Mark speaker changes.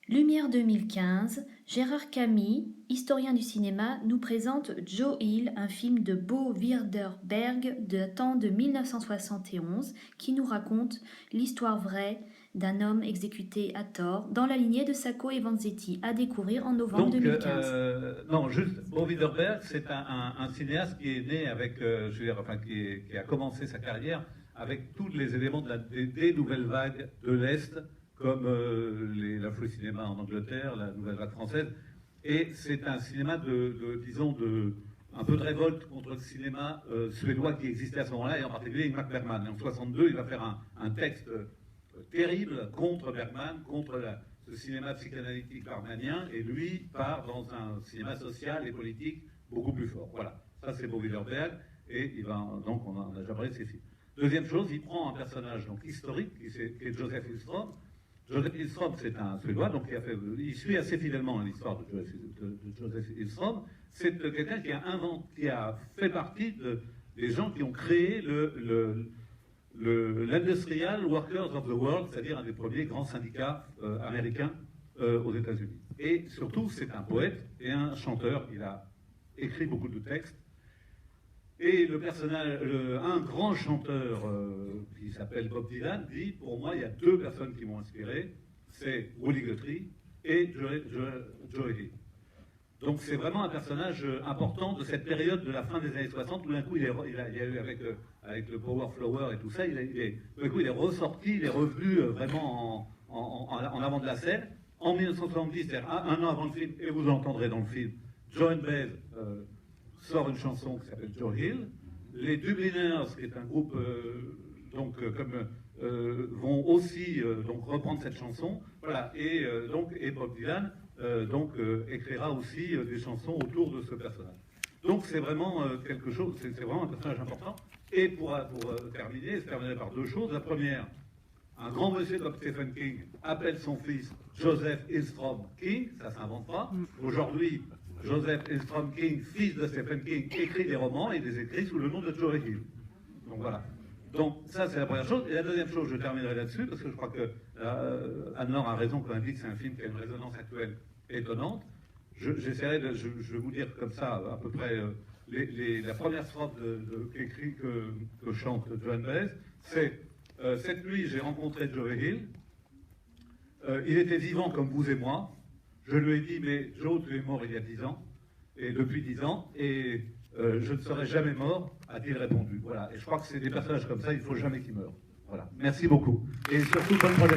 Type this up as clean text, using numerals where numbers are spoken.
Speaker 1: Lumière 2015, Gérard Camille, historien du cinéma, nous présente Joe Hill, un film de Bo Widerberg datant de 1971 qui nous raconte l'histoire vraie d'un homme exécuté à tort dans la lignée de Sacco et Vanzetti, à découvrir en novembre 2015.
Speaker 2: Non, juste, Bo Widerberg, c'est un cinéaste qui est né avec, je veux dire, enfin, qui a commencé sa carrière avec tous les éléments des nouvelles vagues de l'Est, comme l'afro-cinéma en Angleterre, la nouvelle vague française. Et c'est un cinéma disons, un peu de révolte contre le cinéma suédois qui existait à ce moment-là, et en particulier Ingmar Bergman. Et en 62, il va faire un texte terrible contre Bergman, contre ce cinéma psychanalytique bergmanien, et lui part dans un cinéma social et politique beaucoup plus fort. Voilà, ça c'est Bo Widerberg, et il va, donc on a déjà parlé de ses films. Deuxième chose, il prend un personnage donc historique qui est Joseph Hillström. Joseph Hillström, c'est un Suédois, donc il suit assez fidèlement l'histoire de Joseph Hillström. C'est quelqu'un qui a fait partie des gens qui ont créé l'Industrial Workers of the World, c'est-à-dire un des premiers grands syndicats américains aux États-Unis. Et surtout, c'est un poète et un chanteur. Il a écrit beaucoup de textes. Et le personnage, un grand chanteur qui s'appelle Bob Dylan dit, pour moi, il y a deux personnes qui m'ont inspiré, c'est Woody Guthrie et Joe Hill. Donc c'est vraiment un personnage important de cette période de la fin des années 60, où d'un coup il y a eu avec le Power Flower et tout ça, il est ressorti, il est revenu vraiment en avant de la scène. En 1970, c'est-à-dire un an avant le film, et vous entendrez dans le film, Joan Baez sort une chanson qui s'appelle Joe Hill. Les Dubliners, qui est un groupe vont aussi donc reprendre cette chanson. Voilà, et Bob Dylan écrira aussi des chansons autour de ce personnage. Donc c'est vraiment quelque chose, c'est vraiment un personnage important. Et pour terminer, je terminerai par deux choses. La première, un grand monsieur comme Stephen King appelle son fils Joseph Hillström King, ça s'invente pas. Aujourd'hui, Joseph Hillström King, fils de Stephen King, écrit des romans et les écrit sous le nom de Joe Hill. Donc voilà. Donc ça c'est la première chose. Et la deuxième chose, je terminerai là-dessus, parce que je crois que Anne-Laure a raison quand elle dit que c'est un film qui a une résonance actuelle étonnante. Je vais vous dire comme ça à peu près la première strophe que chante Joan Baez, c'est cette nuit j'ai rencontré Joe Hill. Il était vivant comme vous et moi. Je lui ai dit, mais Joe, tu es mort il y a 10 ans, et depuis 10 ans, et je ne serai jamais mort, a-t-il répondu. Voilà. Et je crois que c'est des personnages comme ça, il ne faut jamais qu'ils meurent. Voilà. Merci beaucoup. Et surtout, bonne prochaine.